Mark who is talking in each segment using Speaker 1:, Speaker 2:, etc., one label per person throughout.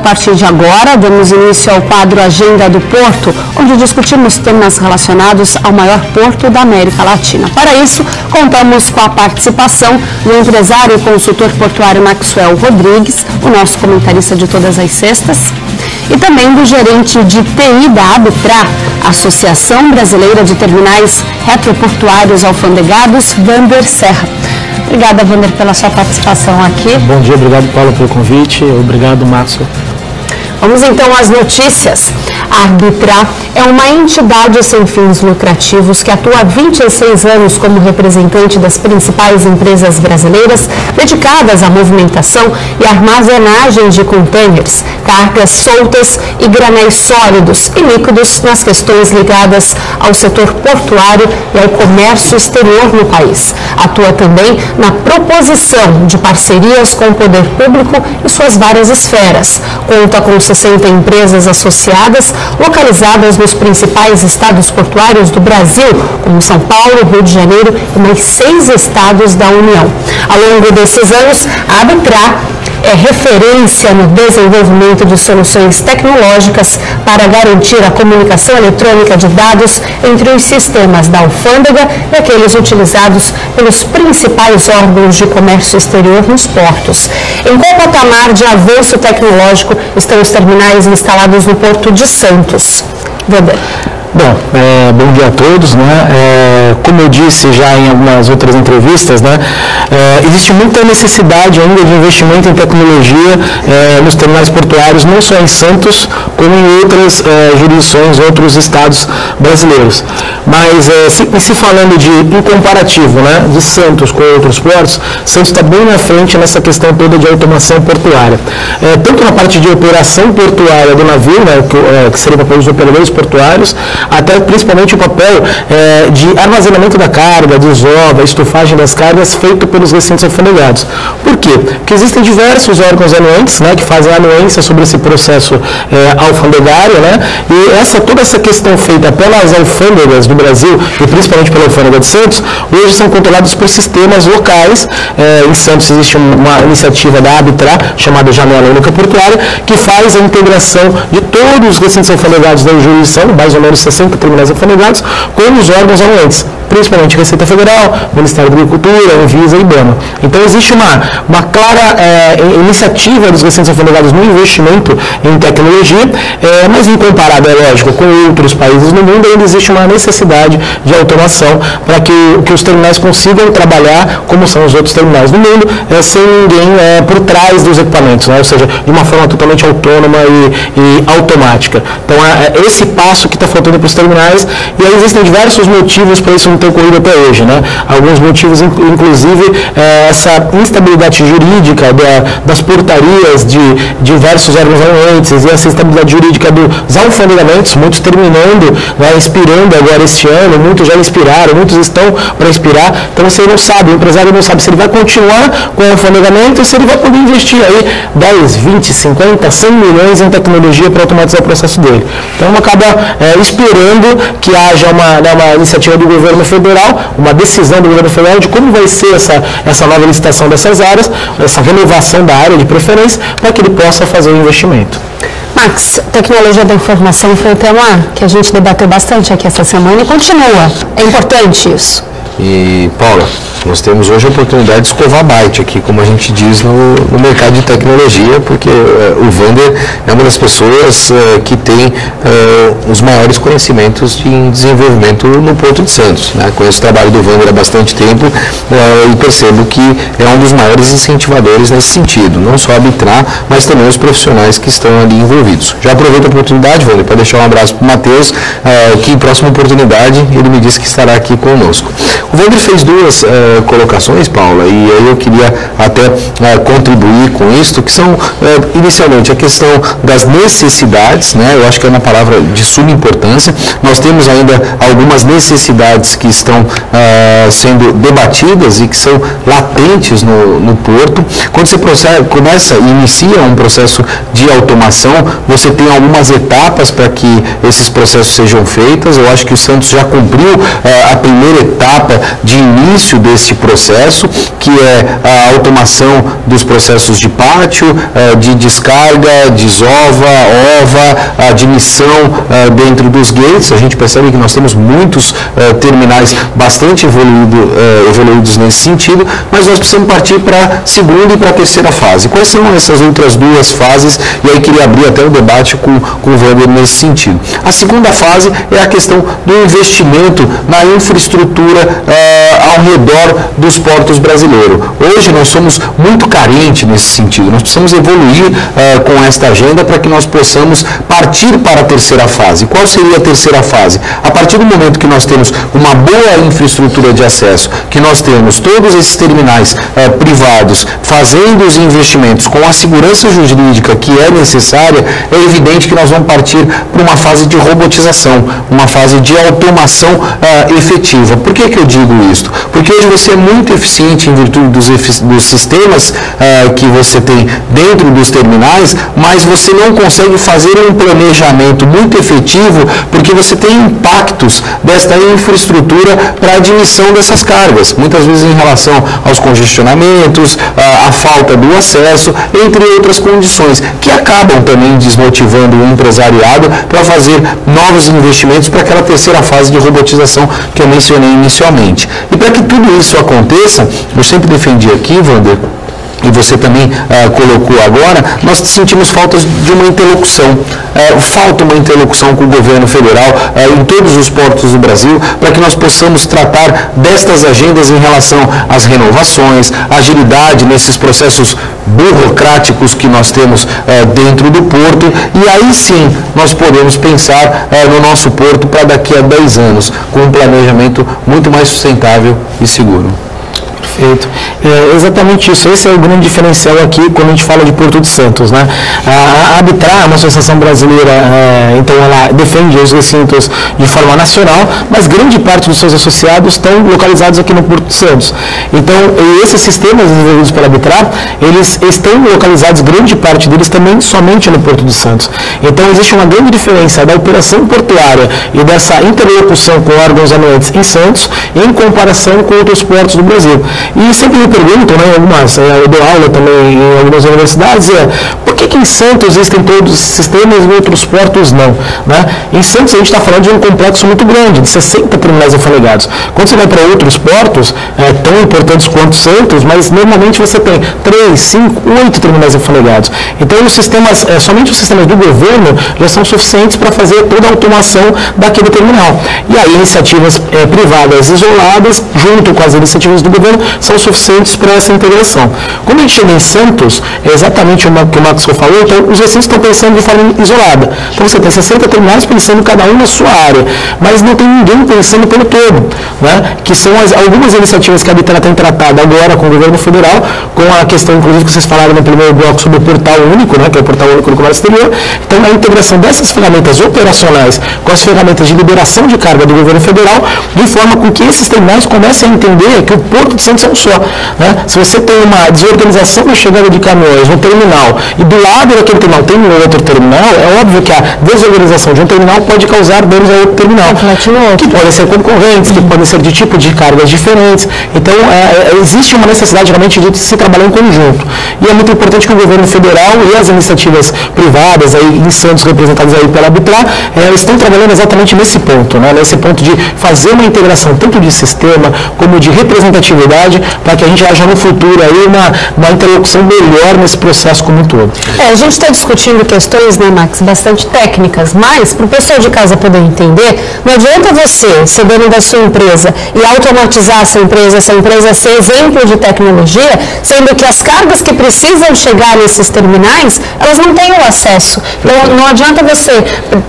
Speaker 1: A partir de agora, damos início ao quadro Agenda do Porto, onde discutimos temas relacionados ao maior porto da América Latina. Para isso, contamos com a participação do empresário e consultor portuário Maxwell Rodrigues, o nosso comentarista de todas as sextas, e também do gerente de TI da Abitra, Associação Brasileira de Terminais Retroportuários Alfandegados, Vander Serra. Obrigada, Vander, pela sua participação aqui.
Speaker 2: Bom dia, obrigado, Paulo, pelo convite. Obrigado, Maxwell.
Speaker 1: Vamos então às notícias. A Abitra é uma entidade sem fins lucrativos que atua há 26 anos como representante das principais empresas brasileiras dedicadas à movimentação e armazenagem de contêineres, cargas soltas e granéis sólidos e líquidos nas questões ligadas ao setor portuário e ao comércio exterior no país. Atua também na proposição de parcerias com o poder público e suas várias esferas. Conta com 60 empresas associadas, localizadas nos principais estados portuários do Brasil, como São Paulo, Rio de Janeiro e mais 6 estados da União. Ao longo desses anos, a Abitra é referência no desenvolvimento de soluções tecnológicas para garantir a comunicação eletrônica de dados entre os sistemas da alfândega e aqueles utilizados pelos principais órgãos de comércio exterior nos portos. Em qual patamar de avanço tecnológico estão os terminais instalados no Porto de Santos? Vander.
Speaker 2: Bom, bom dia a todos, né? Como eu disse já em algumas outras entrevistas, né? Existe muita necessidade ainda de investimento em tecnologia nos terminais portuários, não só em Santos, como em outras jurisdições, outros estados brasileiros. Mas, se falando em comparativo, né, de Santos com outros portos, Santos está bem na frente nessa questão toda de automação portuária. Tanto na parte de operação portuária do navio, né, que seria o papel dos operadores portuários, até principalmente o papel de armazenamento da carga, desova, estufagem das cargas feito pelos recintos alfandegados. Por quê? Porque existem diversos órgãos anuentes, né, que fazem anuência sobre esse processo alfandegário, né, e toda essa questão feita pelas alfândegas do Brasil, e principalmente pela alfândega de Santos, hoje são controlados por sistemas locais. Em Santos existe uma iniciativa da Abitra, chamada Janela Única Portuária, que faz a integração de todos os recintos alfandegados da jurisdição, mais ou menos 60 terminais alfandegados, com os órgãos anuentes, principalmente Receita Federal, Ministério da Agricultura, Anvisa e IBAMA. Então existe uma clara iniciativa dos recintos alfandegados no investimento em tecnologia, mas em comparado, é lógico, com outros países no mundo, ainda existe uma necessidade de automação para que os terminais consigam trabalhar como são os outros terminais no mundo, sem ninguém por trás dos equipamentos, né? Ou seja, de uma forma totalmente autônoma e automática. Então esse passo que está faltando para os terminais, e aí existem diversos motivos para isso não ter ocorrido até hoje, né? Alguns motivos, inclusive, essa instabilidade jurídica das portarias de diversos órgãos anuentes e essa instabilidade jurídica dos alfandegamentos, muitos terminando, né, expirando agora este ano, muitos já expiraram, muitos estão para expirar, então você não sabe, o empresário não sabe se ele vai continuar com o alfandegamento ou se ele vai poder investir aí 10, 20, 50, 100 milhões em tecnologia para automatizar o processo dele. Então acaba esperando que haja uma iniciativa do governo federal, uma decisão do governo federal de como vai ser essa nova licitação dessas áreas, essa renovação da área de preferência, para que ele possa fazer o investimento.
Speaker 1: Max, tecnologia da informação foi um tema que a gente debateu bastante aqui essa semana e continua. É importante isso.
Speaker 3: E, Paula, nós temos hoje a oportunidade de escovar byte aqui, como a gente diz no mercado de tecnologia, porque o Vander é uma das pessoas que tem os maiores conhecimentos em desenvolvimento no Porto de Santos, né? Conheço o trabalho do Vander há bastante tempo e percebo que é um dos maiores incentivadores nesse sentido, não só a Abitra, mas também os profissionais que estão ali envolvidos. Já aproveito a oportunidade, Vander, para deixar um abraço para o Matheus, que em próxima oportunidade ele me disse que estará aqui conosco. O Vander fez duas colocações, Paula, e aí eu queria até contribuir com isto, que são, inicialmente, a questão das necessidades, né? Eu acho que é uma palavra de suma importância. Nós temos ainda algumas necessidades que estão sendo debatidas e que são latentes no Porto. Quando você inicia um processo de automação, você tem algumas etapas para que esses processos sejam feitos. Eu acho que o Santos já cumpriu a primeira etapa de início deste processo, que é a automação dos processos de pátio, de descarga, desova, ova, admissão dentro dos gates. A gente percebe que nós temos muitos terminais bastante evoluídos nesse sentido, mas nós precisamos partir para a segunda e para a terceira fase. Quais são essas outras duas fases? E aí queria abrir até o debate com o Wander nesse sentido. A segunda fase é a questão do investimento na infraestrutura ao redor dos portos brasileiros. Hoje nós somos muito carentes nesse sentido. Nós precisamos evoluir com esta agenda para que nós possamos partir para a terceira fase. Qual seria a terceira fase? A partir do momento que nós temos uma boa infraestrutura de acesso, que nós temos todos esses terminais privados fazendo os investimentos com a segurança jurídica que é necessária, é evidente que nós vamos partir para uma fase de robotização, uma fase de automação efetiva. Por que eu digo isso? Porque hoje você é muito eficiente em virtude dos sistemas que você tem dentro dos terminais, mas você não consegue fazer um planejamento muito efetivo porque você tem impactos desta infraestrutura para a admissão dessas cargas, muitas vezes em relação aos congestionamentos, a falta do acesso, entre outras condições, que acabam também desmotivando o empresariado para fazer novos investimentos para aquela terceira fase de robotização que eu mencionei inicialmente. E para que tudo isso aconteça, eu sempre defendi aqui, Wander, e você também colocou agora, nós sentimos falta de uma interlocução. Falta uma interlocução com o governo federal em todos os portos do Brasil, para que nós possamos tratar destas agendas em relação às renovações, agilidade nesses processos burocráticos que nós temos dentro do porto, e aí sim nós podemos pensar no nosso porto para daqui a 10 anos, com um planejamento muito mais sustentável e seguro.
Speaker 2: Perfeito. É exatamente isso. Esse é o grande diferencial aqui quando a gente fala de Porto de Santos, né? A Arbitra é uma associação brasileira, então ela defende os recintos de forma nacional, mas grande parte dos seus associados estão localizados aqui no Porto de Santos. Então, esses sistemas desenvolvidos pela Arbitra, eles estão localizados, grande parte deles também somente no Porto de Santos. Então, existe uma grande diferença da operação portuária e dessa interlocução com órgãos anuentes em Santos em comparação com outros portos do Brasil. E sempre me perguntam, né, eu dou aula também em algumas universidades, por que em Santos existem todos os sistemas e em outros portos não? Né? Em Santos a gente está falando de um complexo muito grande, de 60 terminais alfalegados. Quando você vai para outros portos, tão importantes quanto Santos, mas normalmente você tem 3, 5, 8 terminais alfalegados. Então os sistemas, somente os sistemas do governo já são suficientes para fazer toda a automação daquele terminal. E aí iniciativas privadas isoladas, junto com as iniciativas do governo, são suficientes para essa integração. Quando a gente chega em Santos, é exatamente o que o Maxwell falou, então os recintos estão pensando de forma isolada. Então você tem 60 terminais pensando cada um na sua área, mas não tem ninguém pensando pelo todo, né? Que são algumas iniciativas que a Arbitra tem tratado agora com o governo federal, com a questão, inclusive, que vocês falaram no primeiro bloco sobre o portal único, né? Que é o portal único do comércio exterior. Então a integração dessas ferramentas operacionais com as ferramentas de liberação de carga do governo federal, de forma com que esses terminais comecem a entender que o Porto de Santos é um só. Né? Se você tem uma desorganização na chegada de caminhões no terminal e do lado daquele terminal tem um outro terminal, é óbvio que a desorganização de um terminal pode causar danos a outro terminal, que podem ser concorrentes, que podem ser de tipo de cargas diferentes. Então, existe uma necessidade realmente de se trabalhar em conjunto. E é muito importante que o governo federal e as iniciativas privadas, aí, em Santos, representadas aí pela Arbitra, estão trabalhando exatamente nesse ponto, né? Nesse ponto de fazer uma integração tanto de sistema como de representatividade, para que a gente haja no futuro aí uma interlocução melhor nesse processo como um todo.
Speaker 1: A gente está discutindo questões, né, Max, bastante técnicas, mas para o pessoal de casa poder entender, não adianta você ser dono da sua empresa e automatizar essa empresa ser exemplo de tecnologia, sendo que as cargas que precisam chegar nesses terminais, elas não têm o acesso. Então, não adianta você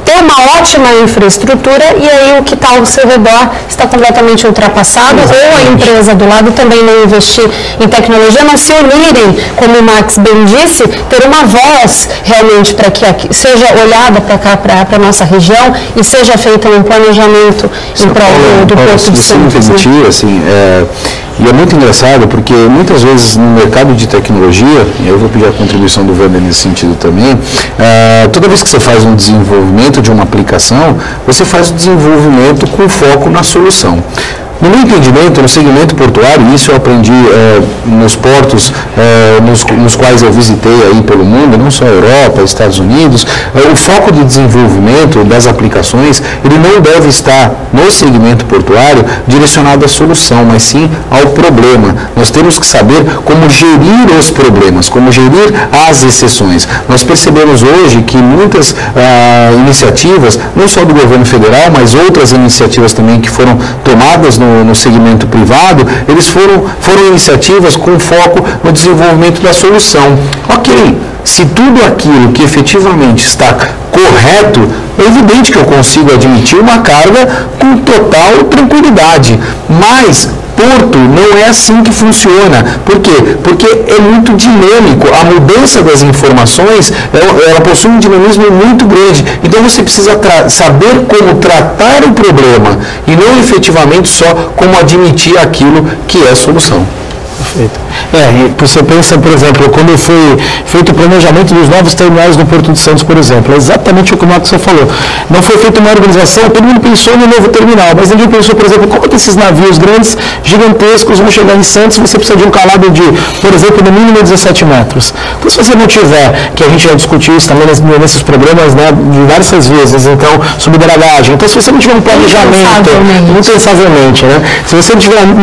Speaker 1: ter uma ótima infraestrutura e aí o que está ao seu redor está completamente ultrapassado, ou a empresa do lado também não investir em tecnologia, não se unirem, como o Max bem disse, ter uma voz realmente para que seja olhada para cá, para a nossa região, e seja feito um planejamento em prol do Porto de Santos.
Speaker 3: Assim, e é muito engraçado porque muitas vezes no mercado de tecnologia, e eu vou pedir a contribuição do Wander nesse sentido também, toda vez que você faz um desenvolvimento de uma aplicação, você faz o desenvolvimento com foco na solução. No meu entendimento, no segmento portuário, isso eu aprendi nos portos nos quais eu visitei aí pelo mundo, não só Europa, Estados Unidos, o foco de desenvolvimento das aplicações, ele não deve estar no segmento portuário direcionado à solução, mas sim ao problema. Nós temos que saber como gerir os problemas, como gerir as exceções. Nós percebemos hoje que muitas iniciativas, não só do governo federal, mas outras iniciativas também que foram tomadas no segmento privado, eles foram iniciativas com foco no desenvolvimento da solução. Ok, se tudo aquilo que efetivamente está correto, é evidente que eu consigo admitir uma carga com total tranquilidade, mas porto não é assim que funciona. Por quê? Porque é muito dinâmico. A mudança das informações, ela possui um dinamismo muito grande. Então você precisa saber como tratar o problema e não efetivamente só como admitir aquilo que é a solução.
Speaker 2: Perfeito. Você pensa, por exemplo, quando foi feito o planejamento dos novos terminais no Porto de Santos, por exemplo, é exatamente o que o Marcos falou. Não foi feita uma organização, todo mundo pensou no novo terminal, mas ninguém pensou, por exemplo, como que esses navios grandes, gigantescos, vão chegar em Santos, você precisa de um calado de, por exemplo, no mínimo 17 metros. Então, se você não tiver, que a gente já discutiu isso também nesses programas, né, diversas vezes, então, sobre dragagem. Então, se você não tiver um planejamento, incansavelmente, né, se você não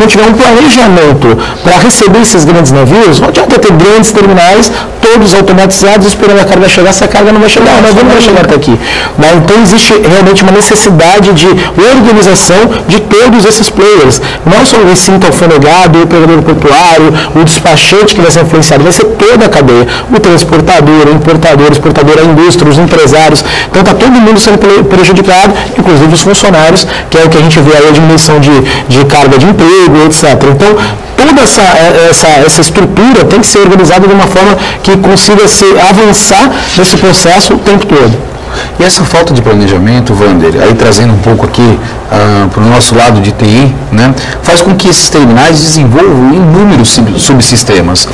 Speaker 2: tiver um planejamento para receber esses grandes navios, não adianta ter grandes terminais, todos automatizados, esperando a carga chegar, se a carga não vai chegar, o navio não vai chegar até aqui. Mas, então existe realmente uma necessidade de organização de todos esses players. Não só o recinto alfanegado, o operador portuário, o despachante que vai ser influenciado, vai ser toda a cadeia. O transportador, o importador, o exportador, a indústria, os empresários. Então está todo mundo sendo prejudicado, inclusive os funcionários, que é o que a gente vê aí, a diminuição de carga de emprego, etc. Então, toda essa estrutura tem que ser organizada de uma forma que consiga avançar nesse processo o tempo todo.
Speaker 3: E essa falta de planejamento, Wander, aí trazendo um pouco aqui para o nosso lado de TI, né, faz com que esses terminais desenvolvam inúmeros subsistemas.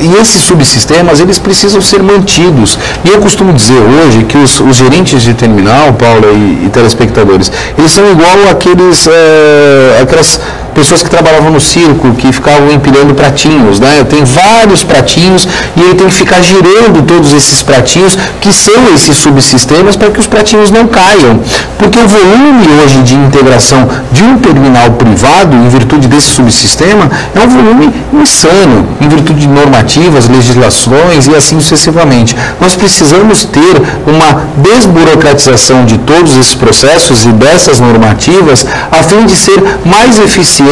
Speaker 3: E esses subsistemas, eles precisam ser mantidos. E eu costumo dizer hoje que os gerentes de terminal, Paula e telespectadores, eles são igual aquelas pessoas que trabalhavam no circo, que ficavam empilhando pratinhos, né? Tem vários pratinhos e ele tem que ficar girando todos esses pratinhos, que são esses subsistemas, para que os pratinhos não caiam. Porque o volume hoje de integração de um terminal privado, em virtude desse subsistema, é um volume insano, em virtude de normativas, legislações e assim sucessivamente. Nós precisamos ter uma desburocratização de todos esses processos e dessas normativas, a fim de ser mais eficiente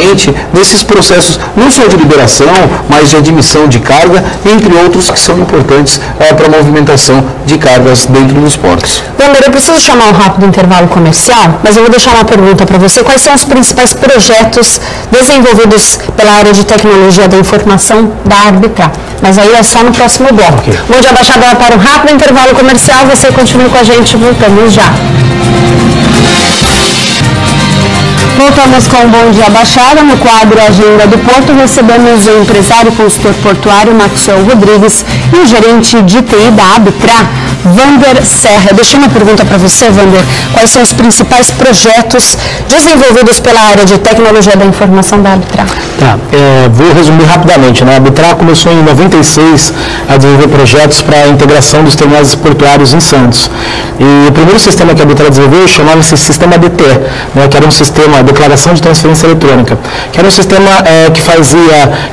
Speaker 3: nesses processos, não só de liberação, mas de admissão de carga, entre outros que são importantes para a movimentação de cargas dentro dos portos.
Speaker 1: Wander, eu preciso chamar um rápido intervalo comercial, mas eu vou deixar uma pergunta para você. Quais são os principais projetos desenvolvidos pela área de tecnologia da informação da Arbitra? Mas aí é só no próximo bloco. Okay. Bom Dia Baixada vai para um rápido intervalo comercial. Você continua com a gente, voltamos já. Voltamos com o Bom Dia Baixada. No quadro Agenda do Porto, recebemos o empresário e consultor portuário Maxwell Rodrigues e o gerente de TI da Arbitra, Wander Serra. Deixei uma pergunta para você, Wander. Quais são os principais projetos desenvolvidos pela área de tecnologia da informação da Arbitra?
Speaker 2: Vou resumir rapidamente. A Arbitra começou em 96 a desenvolver projetos para a integração dos terminais portuários em Santos. E o primeiro sistema que a Arbitra desenvolveu chamava-se Sistema DT, que era um sistema, Declaração de Transferência Eletrônica, que era um sistema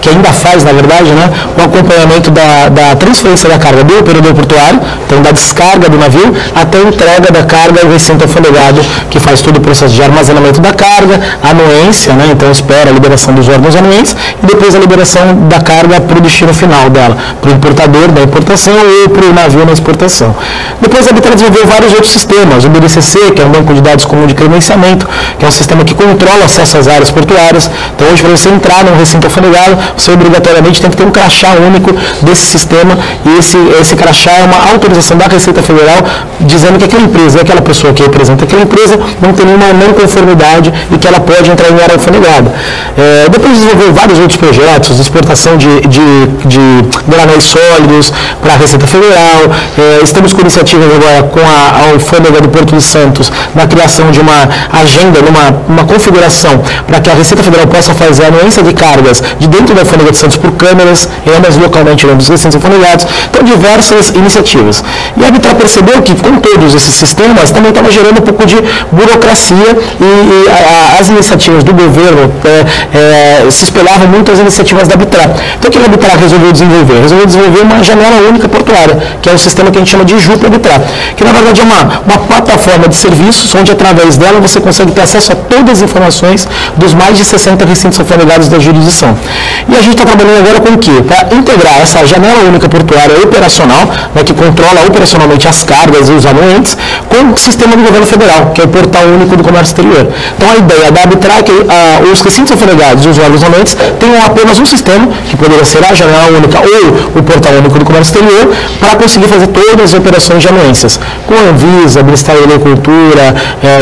Speaker 2: que ainda faz, na verdade, o acompanhamento da transferência da carga do operador portuário, então da descarga do navio, até a entrega da carga ao recinto alfanegado, que faz todo o processo de armazenamento da carga, anuência, então espera a liberação dos órgãos anuentes, e depois a liberação da carga para o destino final dela, para o importador da importação ou para o navio na exportação. Depois a Arbitra desenvolveu vários outros sistemas, o BDCC, que é um banco de dados comum de credenciamento, que é um sistema que controla o acesso às áreas portuárias. Então hoje, para você entrar num recinto alfanegado, você obrigatoriamente tem que ter um crachá único desse sistema, e esse crachá é uma autorização da Receita Federal, dizendo que aquela empresa, aquela pessoa que representa aquela empresa, não tem nenhuma não conformidade e que ela pode entrar em área alfanegada. Depois desenvolveu vários outros projetos de exportação de granéis sólidos para a Receita Federal. Estamos com iniciativas agora com a alfândega do Porto de Santos na criação de uma agenda, uma configuração para que a Receita Federal possa fazer a anuência de cargas de dentro da alfândega de Santos por câmeras, ambas localmente dos recintos alfandegados. Então, diversas iniciativas. E a Arbitrar percebeu que, com todos esses sistemas, também estava gerando um pouco de burocracia e as iniciativas do governo se espelhavam muito às iniciativas da Arbitrar. Então, o que a Arbitrar resolveu desenvolver? Resolveu desenvolver uma janela única portuária, que é o sistema que a gente chama de JUP Arbitrar, que na verdade é uma plataforma de serviços, onde através dela você consegue ter acesso a todas as informações dos mais de 60 recintos alfandegados da jurisdição. E a gente está trabalhando agora com o quê? Para integrar essa janela única portuária operacional, que controla operacionalmente as cargas e os anuentes, com o sistema do governo federal, que é o Portal Único do Comércio Exterior. Então, a ideia da Arbitrar é que os recintos alfandegados e os órgãos anuentes tenham apenas um sistema, que poderia ser a janela única ou o Portal Único do Comércio Exterior, para conseguir fazer todas as operações de anuências, com a Anvisa, Ministério da Agricultura,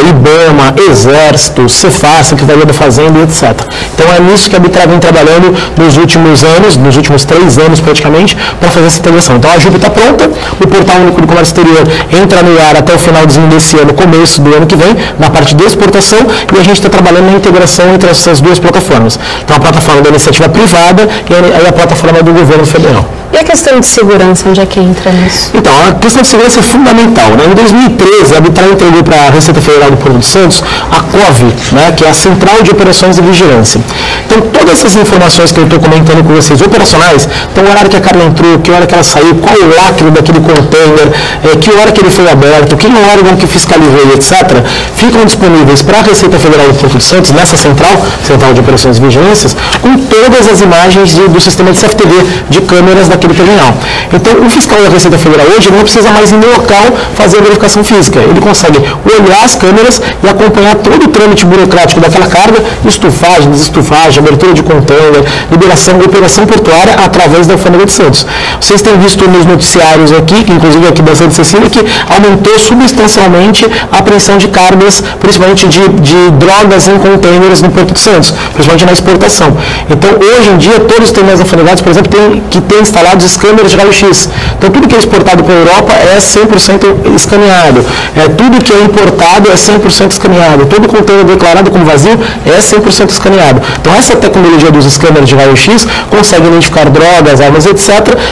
Speaker 2: IBAMA, Exército, Cefaz, Secretaria da Fazenda, etc. Então, é nisso que a Arbitrar vem trabalhando nos últimos anos, nos últimos 3 anos praticamente, para fazer essa integração. Então, a JUP está pronta, o Portal Único do Comércio Exterior entra no ar até o finalzinho desse ano, começo do ano que vem, na parte de exportação, e a gente está trabalhando na integração entre essas duas plataformas. Então, a plataforma da iniciativa privada e a plataforma do governo federal.
Speaker 1: E a questão de segurança, onde é que entra nisso?
Speaker 2: Então, a questão de segurança é fundamental. Em 2013, a Arbitrar entregou para a Receita Federal do Porto de Santos a COV, que é a Central de Operações e Vigilância. Então, todas essas informações que eu estou comentando com vocês, operacionais, então o horário que a carga entrou, que hora que ela saiu, qual o lacre daquele container, que hora que ele foi aberto, quem é o órgão que fiscalizou, etc., ficam disponíveis para a Receita Federal do Porto de Santos, nessa Central de Operações e Vigilâncias, com todas as imagens do sistema de CFTV, de câmeras daquele terminal. Então, o fiscal da Receita Federal hoje não precisa mais ir no local fazer a verificação física. Ele consegue olhar as câmeras e acompanhar todo o trâmite burocrático daquela carga, estufagem, desestufagem, abertura de container, liberação, operação portuária através da alfândega de Santos. Vocês têm visto nos noticiários aqui, que inclusive aqui da Santa Cecília, que aumentou substancialmente a apreensão de cargas, principalmente de drogas em containers no Porto de Santos, principalmente na exportação. Então, hoje em dia, todos os terminais alfandegados, por exemplo, têm instalados câmeras de raio-x. Então, tudo que é exportado para a Europa é 100% escaneado. Tudo que é importado é 100% escaneado. Todo container declarado como vazio é 100% escaneado. Então, essa tecnologia dos scanners de raio-x consegue identificar drogas, armas, etc.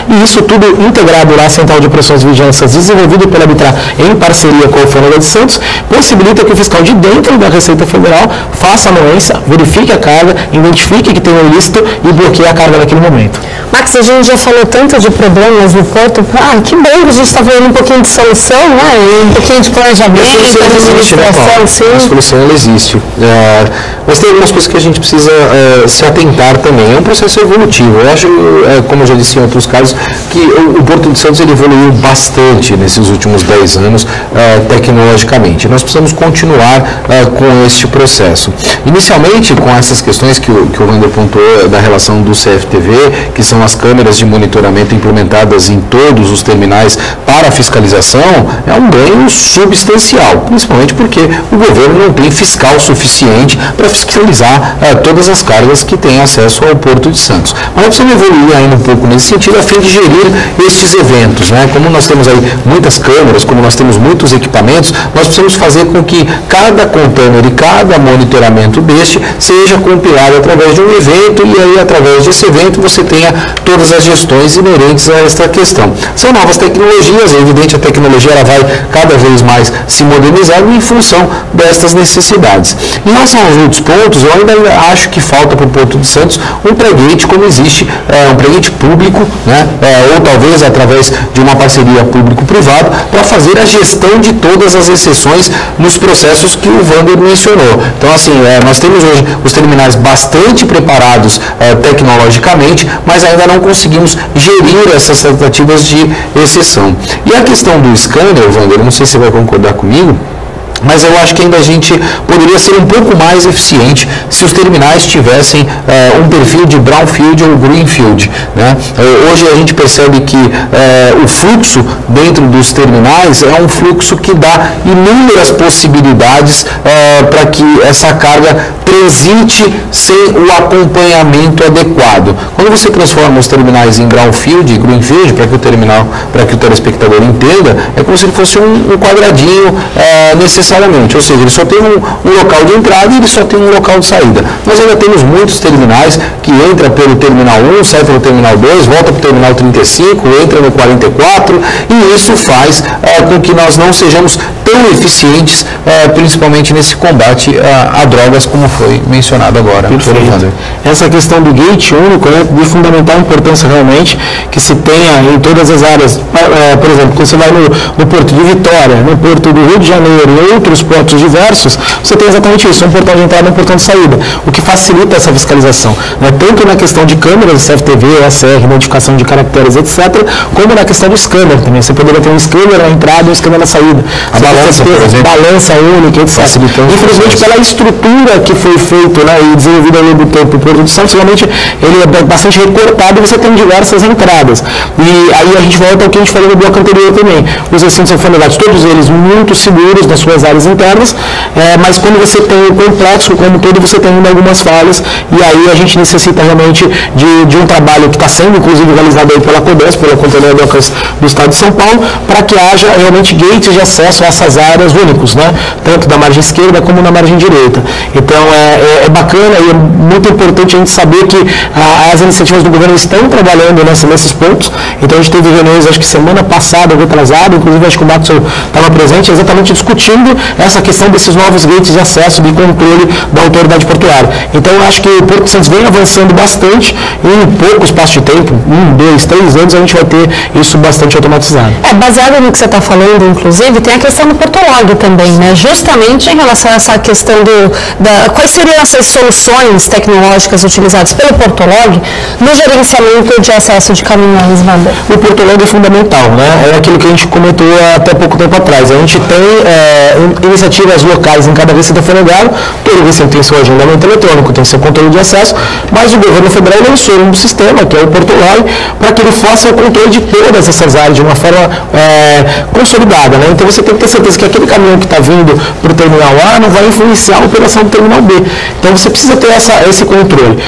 Speaker 2: E isso tudo integrado lá à Central de Operações e Vigilâncias, desenvolvido pela Arbitrar em parceria com a Alfândega de Santos, possibilita que o fiscal de dentro da Receita Federal faça a anuência, verifique a carga, identifique que tem um ilícito e bloqueie a carga naquele momento.
Speaker 1: Max, a gente já falou tanto de problemas no porto, que bom que a gente está falando um pouquinho de solução, e um pouquinho de planejamento, administração, sim.
Speaker 3: A solução ela existe. Mas tem algumas coisas que a gente precisa se atentar também. É um processo evolutivo. Eu acho, como eu já disse em outros casos, que o Porto de Santos ele evoluiu bastante nesses últimos 10 anos tecnologicamente. Nós precisamos continuar com este processo. Inicialmente, com essas questões que o Wander pontuou da relação do CFTV, que são as câmeras de monitoramento implementadas em todos os terminais para a fiscalização, é um ganho substancial, principalmente porque o governo não tem fiscal suficiente para fiscalizar todas as cargas que têm acesso ao Porto de Santos. Mas nós precisamos evoluir ainda um pouco nesse sentido, a fim de gerir estes eventos. Como nós temos aí muitas câmeras, como nós temos muitos equipamentos, nós precisamos fazer com que cada container e cada monitoramento deste seja compilado através de um evento, e aí através desse evento você tenha todas as gestões inerentes a esta questão. São novas tecnologias, é evidente, a tecnologia ela vai cada vez mais se modernizando em função destas necessidades. Em relação aos outros pontos, eu ainda acho que falta para o Porto de Santos um pregate, como existe um pregate público, ou talvez através de uma parceria público-privado, para fazer a gestão de todas as exceções nos processos que o Wander mencionou. Então, assim, nós temos hoje os terminais bastante preparados tecnologicamente, mas ainda não conseguimos gerir essas tentativas de exceção. E a questão do scanner, Wander, eu não sei se você vai concordar comigo, mas eu acho que ainda a gente poderia ser um pouco mais eficiente se os terminais tivessem um perfil de brownfield ou greenfield, né? Hoje a gente percebe que o fluxo dentro dos terminais é um fluxo que dá inúmeras possibilidades para que essa carga transite sem o acompanhamento adequado. Quando você transforma os terminais em brownfield e greenfield, para que o telespectador entenda, é como se ele fosse um quadradinho necessariamente, ou seja, ele só tem um local de entrada e ele só tem um local de saída. Nós ainda temos muitos terminais que entra pelo terminal 1, sai pelo terminal 2, volta para o terminal 35, entra no 44, e isso faz com que nós não sejamos tão eficientes, principalmente nesse combate a drogas, como foi mencionado agora.
Speaker 2: Perfeito. Essa questão do gate único é de fundamental importância realmente que se tenha em todas as áreas. Por exemplo, quando você vai no Porto de Vitória, no Porto do Rio de Janeiro e outros portos diversos, você tem exatamente isso, um portão de entrada e um portão de saída, o que facilita essa fiscalização, né? Tanto na questão de câmeras, CFTV, SR, identificação de caracteres, etc., como na questão do scanner também. Você poderia ter um scanner na entrada e um scanner na saída.
Speaker 3: A balança, por exemplo.
Speaker 2: Balança única, etc. Infelizmente, pela estrutura que foi feita, né, e desenvolvida ao longo do tempo, o Porto de Santos, realmente, ele é bastante recortado e você tem diversas entradas. E aí a gente volta ao que a gente falou no bloco anterior também. Os recintos alfandegários, todos eles muito seguros nas suas áreas internas, mas quando você tem o complexo como todo, você tem ainda algumas falhas, e aí a gente necessita realmente de um trabalho que está sendo, inclusive, realizado aí pela CODESP, pela Companhia Docas do Estado de São Paulo, para que haja realmente gates de acesso a essas áreas únicos, né? Tanto da margem esquerda como na margem direita. Então, é bacana e é muito importante a gente saber que as iniciativas do governo estão trabalhando nesses pontos. Então, a gente teve reuniões, acho que semana passada, retrasada, inclusive acho que o Maxwell estava presente, exatamente discutindo essa questão desses novos gates de acesso de controle da autoridade portuária. Então, eu acho que o Porto de Santos vem avançando bastante e em pouco espaço de tempo, 1, 2, 3 anos, a gente vai ter isso bastante automatizado.
Speaker 1: Baseado no que você está falando, inclusive, tem a questão do Portolog também, né? Justamente em relação a essa questão quais seriam essas soluções tecnológicas utilizadas pelo Portolog no gerenciamento de acesso de caminhões, Wander?
Speaker 2: O Portolog é fundamental, né? É aquilo que a gente comentou até pouco tempo atrás. A gente tem iniciativas locais em cada recinto alfandegário, todo recinto tem seu agendamento eletrônico, tem seu controle de acesso, mas o governo federal lançou um sistema, que é o Portolog, para que ele faça o controle de todas essas áreas de uma forma consolidada, né? Então você tem que ter certeza que aquele caminhão que está vindo para o terminal A não vai influenciar a operação do terminal B. Então você precisa ter esse controle.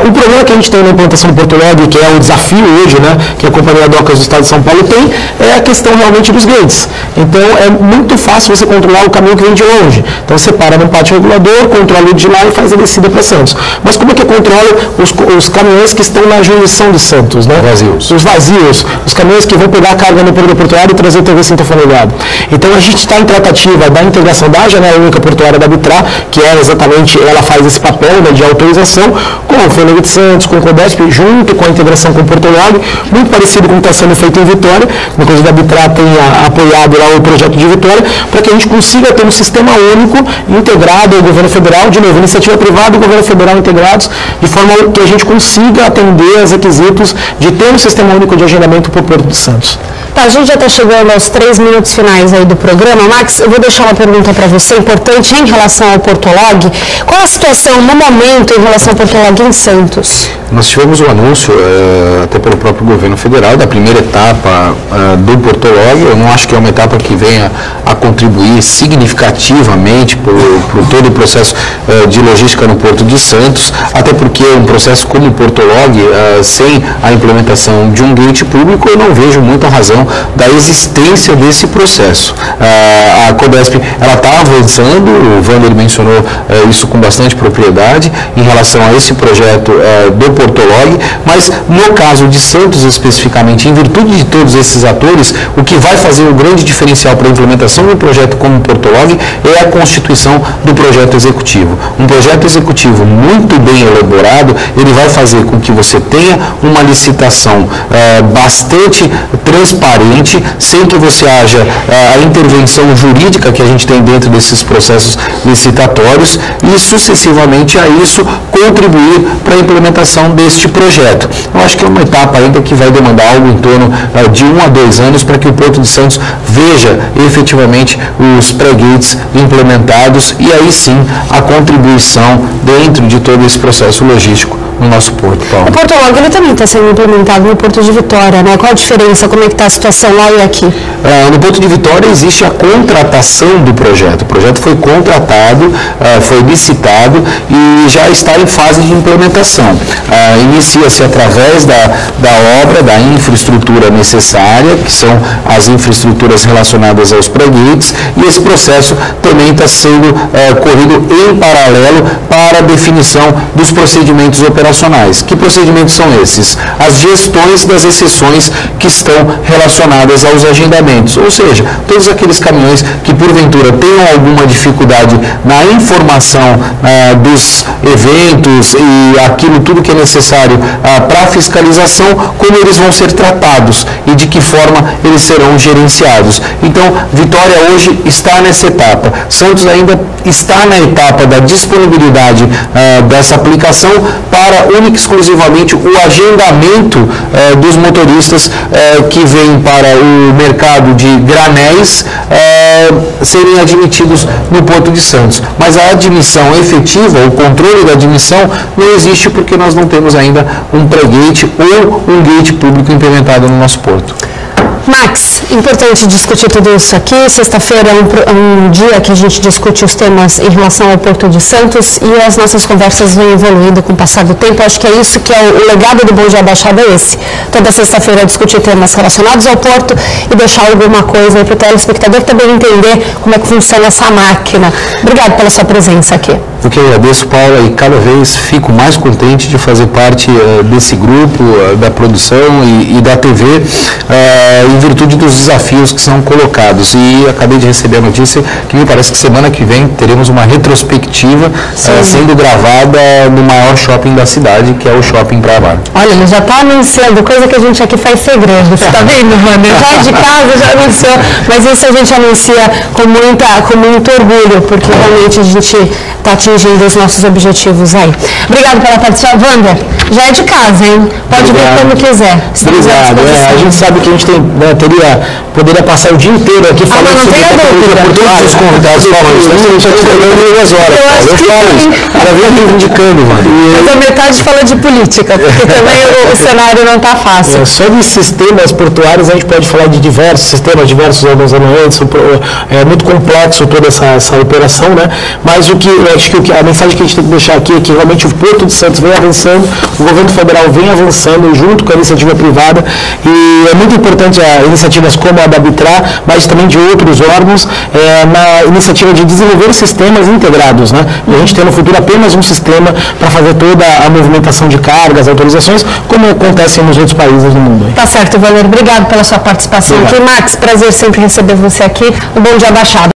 Speaker 2: O problema que a gente tem na implantação do Portolog, que é o desafio hoje, né, que a Companhia Docas do Estado de São Paulo tem, é a questão realmente dos gates. Então é muito fácil você controlar o caminhão que vem de longe. Então você para no pátio regulador, controla o de lá e faz a descida para Santos. Mas como é que controla os caminhões que estão na jurisdição de Santos, né?
Speaker 3: Vazios.
Speaker 2: Os vazios, os caminhões que vão pegar a carga no corredor portuário e trazer o teu recinto alfandegário. Então a gente está em tratativa da integração da janela única portuária da Arbitrar, que ela faz esse papel, né, de autorização, com o FNG de Santos, com o CODESP, junto com a integração com o Portolog, muito parecido com o que está sendo feito em Vitória. Inclusive a Arbitrar tem apoiado lá o projeto de Vitória, para que a gente consiga ter um sistema único, integrado ao governo federal, de novo, iniciativa privada e governo federal integrados, de forma que a gente consiga atender aos requisitos de ter um sistema único de agendamento para o Porto de Santos.
Speaker 1: Tá, a gente já está chegando aos 3 minutos finais aí do programa. Max, eu vou deixar uma pergunta para você, importante em relação ao Portolog. Qual a situação no momento em relação ao Portolog em Santos?
Speaker 3: Nós tivemos o anúncio, até pelo próprio governo federal, da primeira etapa do Portolog. Eu não acho que é uma etapa que venha a contribuir significativamente por todo o processo de logística no Porto de Santos, até porque um processo como o Portolog, sem a implementação de um gate público, eu não vejo muita razão da existência desse processo. A CODESP está avançando, o Wander mencionou isso com bastante propriedade em relação a esse projeto do Portolog, mas no caso de Santos especificamente, em virtude de todos esses atores, o que vai fazer o grande diferencial para a implementação de um projeto como o Portolog é a constituição do projeto executivo. Um projeto executivo muito bem elaborado, ele vai fazer com que você tenha uma licitação bastante transparente transparente, sem que você haja a intervenção jurídica que a gente tem dentro desses processos licitatórios e, sucessivamente a isso, contribuir para a implementação deste projeto. Eu acho que é uma etapa ainda que vai demandar algo em torno de 1 a 2 anos para que o Porto de Santos veja efetivamente os pré-gates implementados e aí sim a contribuição dentro de todo esse processo logístico no nosso porto.
Speaker 1: O Porto Log, ele também está sendo implementado no Porto de Vitória, né? Qual a diferença? Como é que está a situação lá e aqui?
Speaker 3: No Porto de Vitória existe a contratação do projeto. O projeto foi contratado, foi licitado e já está em fase de implementação. Inicia-se através da obra, da infraestrutura necessária, que são as infraestruturas relacionadas aos pré-gates, e esse processo também está sendo corrido em paralelo para a definição dos procedimentos operacionais. Que procedimentos são esses? As gestões das exceções que estão relacionadas aos agendamentos, ou seja, todos aqueles caminhões que porventura tenham alguma dificuldade na informação dos eventos e aquilo tudo que é necessário para a fiscalização, como eles vão ser tratados e de que forma eles serão gerenciados. Então, Vitória hoje está nessa etapa. Santos ainda está na etapa da disponibilidade dessa aplicação para única e exclusivamente o agendamento dos motoristas que vêm para o mercado de granéis serem admitidos no Porto de Santos. Mas a admissão efetiva, o controle da admissão, não existe porque nós não temos ainda um pré-gate ou um gate público implementado no nosso porto.
Speaker 1: Max, importante discutir tudo isso aqui. Sexta-feira é um dia que a gente discute os temas em relação ao Porto de Santos e as nossas conversas vêm evoluindo com o passar do tempo. Acho que é isso que é o legado do Bom Dia Baixada, é esse. Toda sexta-feira discutir temas relacionados ao Porto e deixar alguma coisa aí para o telespectador também entender como é que funciona essa máquina. Obrigado pela sua presença aqui.
Speaker 3: Eu que agradeço, Paula, e cada vez fico mais contente de fazer parte desse grupo, da produção e da TV, em virtude dos desafios que são colocados. E acabei de receber a notícia que me parece que semana que vem teremos uma retrospectiva sendo gravada no maior shopping da cidade, que é o Shopping Praia Mar.
Speaker 1: Olha, ele já está anunciando, coisa que a gente aqui faz segredo. Você está vendo, Wander? Já é de casa, já anunciou, mas isso a gente anuncia com muito orgulho, porque realmente a gente está atingindo os nossos objetivos aí. Obrigado pela participação. Wander, já é de casa, hein? Pode vir quando quiser.
Speaker 2: Obrigado. A gente sabe que a gente tem, poderia passar o dia inteiro aqui falando sobre tecnologia portuária. Os convidados falam isso. A gente está falando 2 horas. Eu falo isso. Já vem reivindicando, mano.
Speaker 1: Mas a metade fala de política, porque também o cenário não está fácil.
Speaker 2: Só de sistemas portuários a gente pode falar de diversos sistemas, diversos armazenamentos. É muito complexo toda essa operação, né? Mas acho que a mensagem que a gente tem que deixar aqui é que realmente o Porto de Santos vem avançando, o governo federal vem avançando junto com a iniciativa privada e é muito importante iniciativas como a da Arbitrar, mas também de outros órgãos, na iniciativa de desenvolver sistemas integrados, né? E a gente tem no futuro apenas um sistema para fazer toda a movimentação de cargas, autorizações, como acontece nos outros países do mundo.
Speaker 1: Tá certo, Valério. Obrigado pela sua participação aqui. Max, prazer sempre receber você aqui no Bom Dia Baixada.